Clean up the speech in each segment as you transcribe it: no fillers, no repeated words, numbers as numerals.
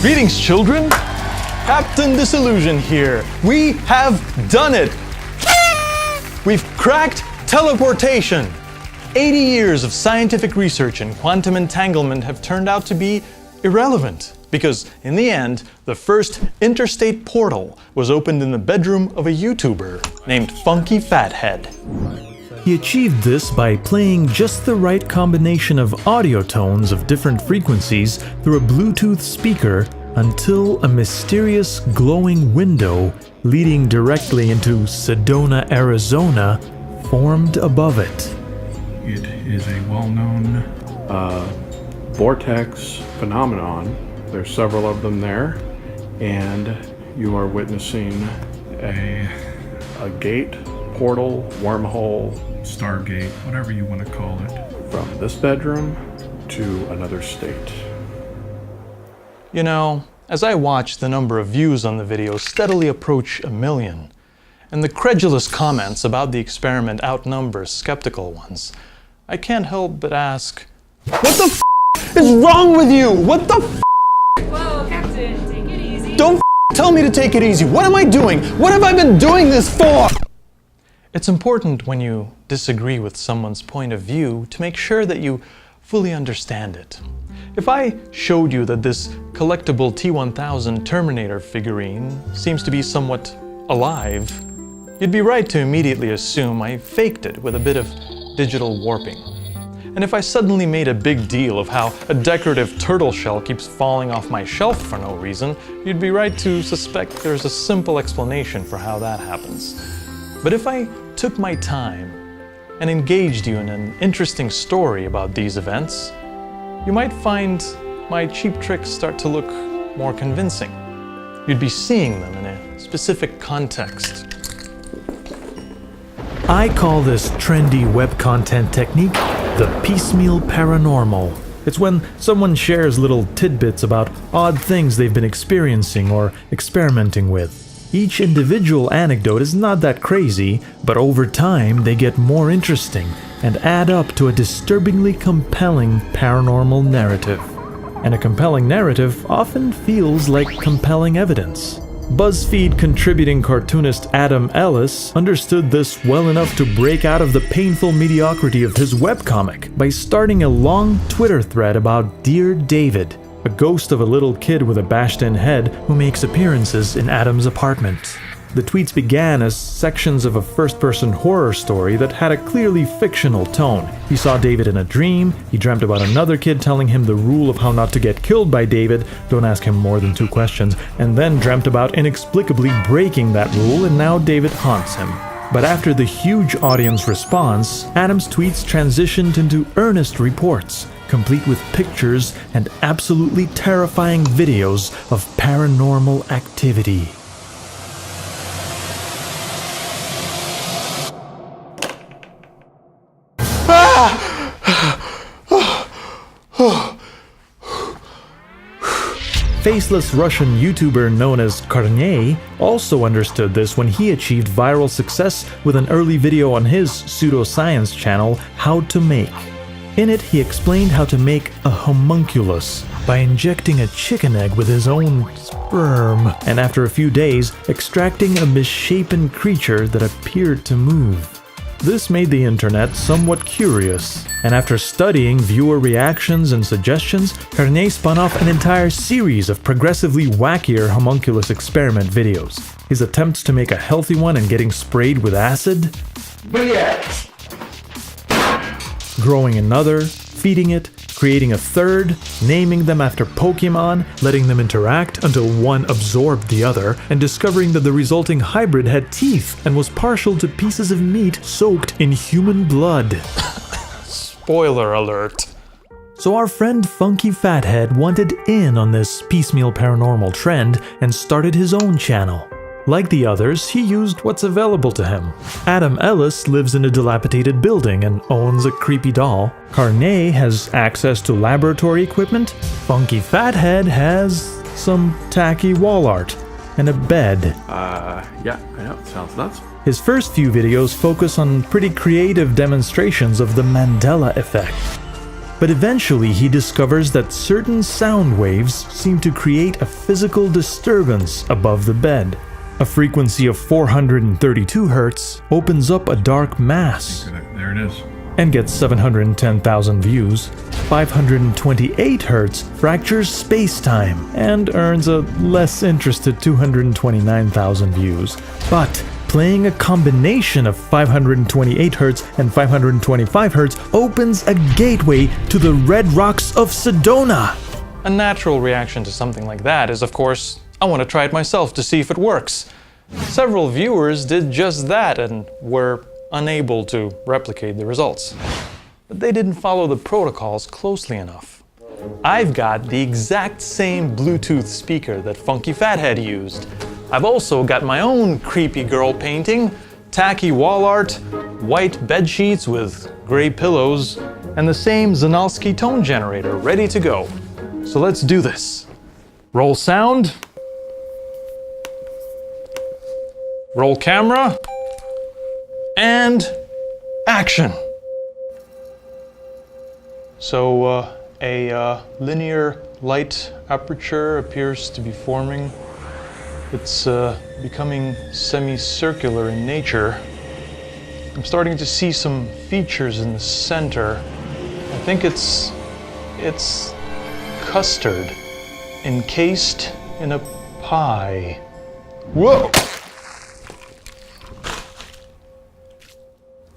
Greetings, children! Captain Disillusion here. We have done it! We've cracked teleportation! 80 years of scientific research in quantum entanglement have turned out to be irrelevant, because in the end, the first interstate portal was opened in the bedroom of a YouTuber named Funky Fathead. He achieved this by playing just the right combination of audio tones of different frequencies through a Bluetooth speaker until a mysterious glowing window leading directly into Sedona, Arizona formed above it. It is a well-known vortex phenomenon. There's several of them there, and you are witnessing a gate, portal, wormhole, stargate, whatever you want to call it, from this bedroom to another state. You know, as I watch the number of views on the video steadily approach 1 million, and the credulous comments about the experiment outnumber skeptical ones, I can't help but ask, what the f*** is wrong with you? What the f***? Whoa, Captain, take it easy. Don't tell me to take it easy. What am I doing? What have I been doing this for? It's important when you disagree with someone's point of view to make sure that you fully understand it. If I showed you that this collectible T-1000 Terminator figurine seems to be somewhat alive, you'd be right to immediately assume I faked it with a bit of digital warping. And if I suddenly made a big deal of how a decorative turtle shell keeps falling off my shelf for no reason, you'd be right to suspect there's a simple explanation for how that happens. But if I took my time and engaged you in an interesting story about these events, you might find my cheap tricks start to look more convincing. You'd be seeing them in a specific context. I call this trendy web content technique the piecemeal paranormal. It's when someone shares little tidbits about odd things they've been experiencing or experimenting with. Each individual anecdote is not that crazy, but over time they get more interesting and add up to a disturbingly compelling paranormal narrative. And a compelling narrative often feels like compelling evidence. BuzzFeed contributing cartoonist Adam Ellis understood this well enough to break out of the painful mediocrity of his webcomic by starting a long Twitter thread about Dear David, a ghost of a little kid with a bashed-in head who makes appearances in Adam's apartment. The tweets began as sections of a first-person horror story that had a clearly fictional tone. He saw David in a dream, he dreamt about another kid telling him the rule of how not to get killed by David, don't ask him more than 2 questions, and then dreamt about inexplicably breaking that rule, and now David haunts him. But after the huge audience response, Adam's tweets transitioned into earnest reports, complete with pictures and absolutely terrifying videos of paranormal activity. Faceless Russian YouTuber known as Karney also understood this when he achieved viral success with an early video on his pseudoscience channel, How to Make. In it, he explained how to make a homunculus by injecting a chicken egg with his own sperm, and after a few days, extracting a misshapen creature that appeared to move. This made the internet somewhat curious, and after studying viewer reactions and suggestions, Karney spun off an entire series of progressively wackier homunculus experiment videos. His attempts to make a healthy one and getting sprayed with acid, growing another, feeding it, creating a third, naming them after Pokemon, letting them interact until one absorbed the other, and discovering that the resulting hybrid had teeth and was partial to pieces of meat soaked in human blood. Spoiler alert. So our friend Funky Fathead wanted in on this piecemeal paranormal trend and started his own channel. Like the others, he used what's available to him. Adam Ellis lives in a dilapidated building and owns a creepy doll. Karney has access to laboratory equipment. Funky Fathead has some tacky wall art and a bed. Yeah, I know, it sounds nuts. His first few videos focus on pretty creative demonstrations of the Mandela effect. But eventually he discovers that certain sound waves seem to create a physical disturbance above the bed. A frequency of 432 Hz opens up a dark mass There it is. and gets 710,000 views. 528 Hz fractures space-time and earns a less interested 229,000 views. But playing a combination of 528 Hz and 525 Hz opens a gateway to the red rocks of Sedona. A natural reaction to something like that is, of course, I want to try it myself to see if it works. Several viewers did just that and were unable to replicate the results. But they didn't follow the protocols closely enough. I've got the exact same Bluetooth speaker that Funky Fathead used. I've also got my own creepy girl painting, tacky wall art, white bed sheets with gray pillows, and the same Zanalski tone generator ready to go. So let's do this. Roll sound. Roll camera. And action. So a linear light aperture appears to be forming. It's becoming semicircular in nature. I'm starting to see some features in the center. I think it's custard encased in a pie. Whoa!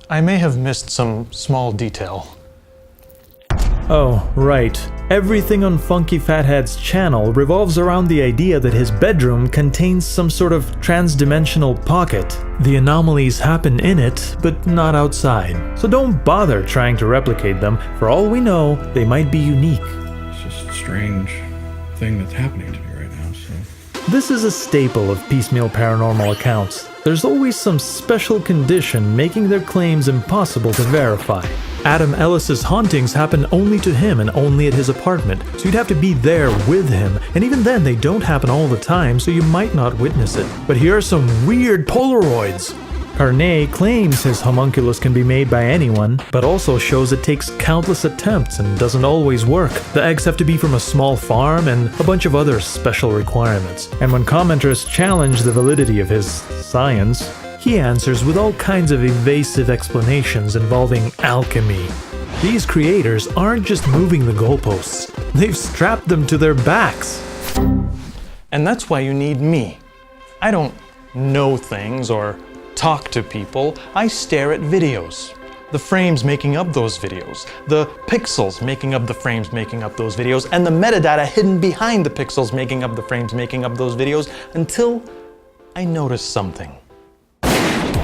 I may have missed some small detail. Oh, right. Everything on Funky Fathead's channel revolves around the idea that his bedroom contains some sort of trans-dimensional pocket. The anomalies happen in it, but not outside. So don't bother trying to replicate them. For all we know, they might be unique. It's just a strange thing that's happening to me right now, so... This is a staple of piecemeal paranormal accounts. There's always some special condition making their claims impossible to verify. Adam Ellis's hauntings happen only to him and only at his apartment, so you'd have to be there with him, and even then they don't happen all the time, so you might not witness it. But here are some weird Polaroids. Carnet claims his homunculus can be made by anyone, but also shows it takes countless attempts and doesn't always work. The eggs have to be from a small farm and a bunch of other special requirements. And when commenters challenge the validity of his science, he answers with all kinds of evasive explanations involving alchemy. These creators aren't just moving the goalposts, they've strapped them to their backs. And that's why you need me. I don't know things or talk to people, I stare at videos. The frames making up those videos, the pixels making up the frames making up those videos, and the metadata hidden behind the pixels making up the frames making up those videos until I notice something.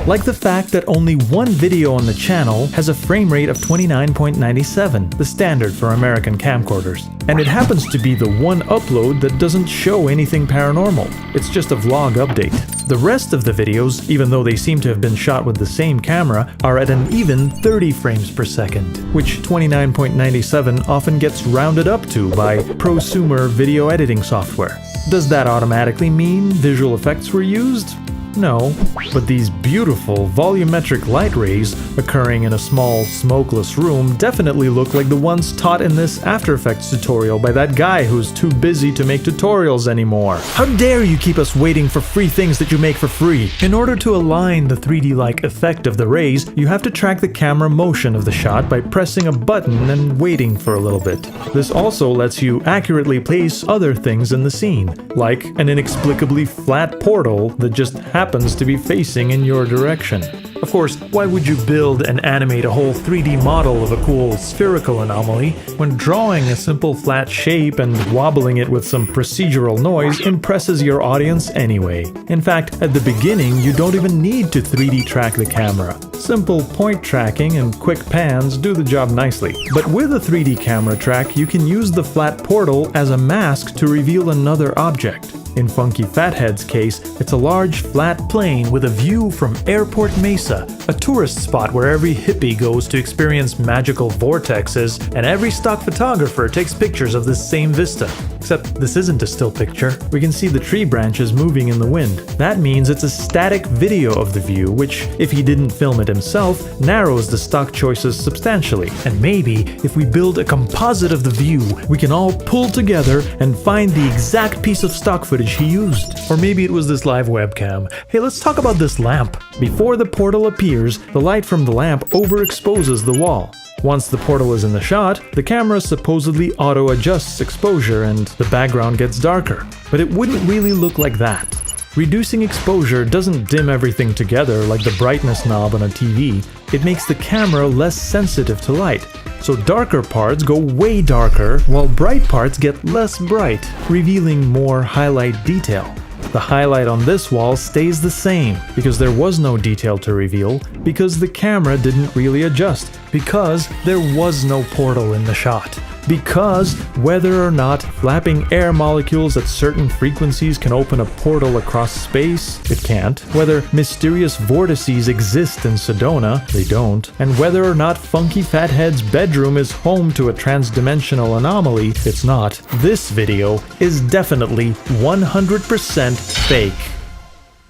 Like the fact that only one video on the channel has a frame rate of 29.97, the standard for American camcorders. And it happens to be the one upload that doesn't show anything paranormal. It's just a vlog update. The rest of the videos, even though they seem to have been shot with the same camera, are at an even 30 frames per second, which 29.97 often gets rounded up to by prosumer video editing software. Does that automatically mean visual effects were used? No, but these beautiful volumetric light rays occurring in a small, smokeless room definitely look like the ones taught in this After Effects tutorial by that guy who's too busy to make tutorials anymore. How dare you keep us waiting for free things that you make for free? In order to align the 3D-like effect of the rays, you have to track the camera motion of the shot by pressing a button and waiting for a little bit. This also lets you accurately place other things in the scene, like an inexplicably flat portal that just happens to be facing in your direction. Of course, why would you build and animate a whole 3D model of a cool spherical anomaly when drawing a simple flat shape and wobbling it with some procedural noise impresses your audience anyway? In fact, at the beginning, you don't even need to 3D track the camera. Simple point tracking and quick pans do the job nicely. But with a 3D camera track, you can use the flat portal as a mask to reveal another object. In Funky Fathead's case, it's a large, flat plane with a view from Airport Mesa, a tourist spot where every hippie goes to experience magical vortexes, and every stock photographer takes pictures of this same vista. Except this isn't a still picture. We can see the tree branches moving in the wind. That means it's a static video of the view, which, if he didn't film it himself, narrows the stock choices substantially. And maybe, if we build a composite of the view, we can all pull together and find the exact piece of stock footage he used. Or maybe it was this live webcam. Hey, let's talk about this lamp. Before the portal appears, the light from the lamp overexposes the wall. Once the portal is in the shot, the camera supposedly auto-adjusts exposure and the background gets darker. But it wouldn't really look like that. Reducing exposure doesn't dim everything together like the brightness knob on a TV. It makes the camera less sensitive to light. So darker parts go way darker, while bright parts get less bright, revealing more highlight detail. The highlight on this wall stays the same, because there was no detail to reveal, because the camera didn't really adjust, because there was no portal in the shot. Because whether or not flapping air molecules at certain frequencies can open a portal across space, it can't. Whether mysterious vortices exist in Sedona, they don't. And whether or not Funky Fathead's bedroom is home to a transdimensional anomaly, it's not. This video is definitely 100% fake.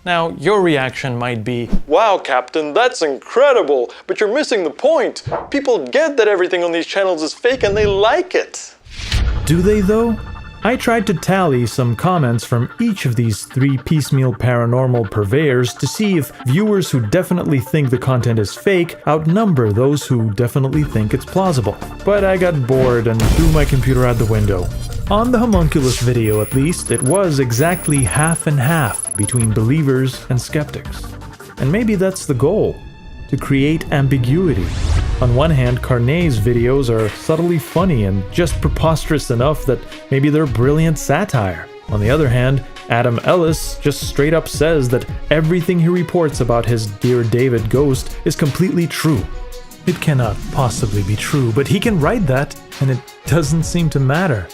Now, your reaction might be, "Wow, Captain, that's incredible, but you're missing the point. People get that everything on these channels is fake and they like it." Do they though? I tried to tally some comments from each of these 3 piecemeal paranormal purveyors to see if viewers who definitely think the content is fake outnumber those who definitely think it's plausible. But I got bored and threw my computer out the window. On the homunculus video at least, it was exactly half and half between believers and skeptics. And maybe that's the goal, to create ambiguity. On one hand, Carnet's videos are subtly funny and just preposterous enough that maybe they're brilliant satire. On the other hand, Adam Ellis just straight up says that everything he reports about his Dear David ghost is completely true. It cannot possibly be true, but he can write that, and it doesn't seem to matter.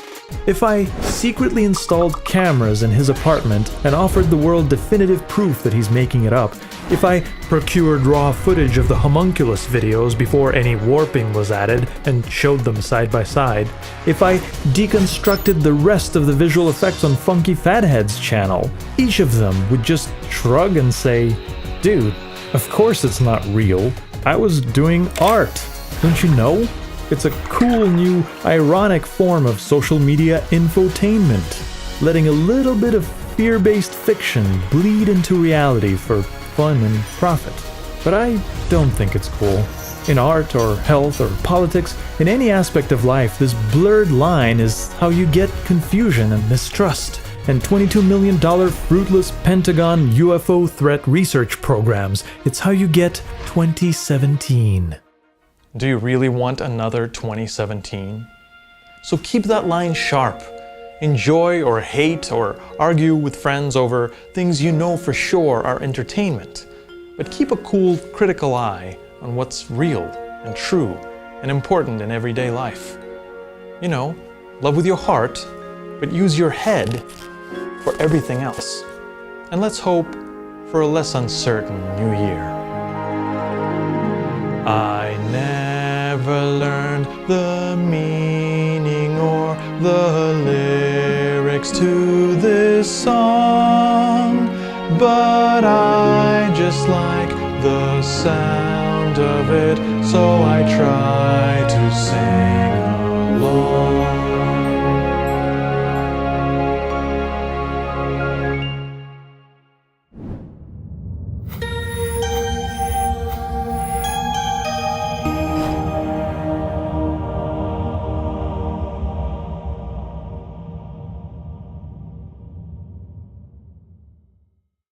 If I secretly installed cameras in his apartment and offered the world definitive proof that he's making it up, if I procured raw footage of the homunculus videos before any warping was added and showed them side by side, if I deconstructed the rest of the visual effects on Funky Fathead's channel, each of them would just shrug and say, "Dude, of course it's not real. I was doing art. Don't you know? It's a cool new ironic form of social media infotainment, letting a little bit of fear-based fiction bleed into reality for fun and profit." But I don't think it's cool. In art or health or politics, in any aspect of life, this blurred line is how you get confusion and mistrust. And $22 million fruitless Pentagon UFO threat research programs, it's how you get 2017. Do you really want another 2017? So keep that line sharp. Enjoy or hate or argue with friends over things you know for sure are entertainment. But keep a cool, critical eye on what's real and true and important in everyday life. You know, love with your heart, but use your head for everything else. And let's hope for a less uncertain new year. I never learned the meaning or the lyrics to this song, but I just like the sound of it, so I try.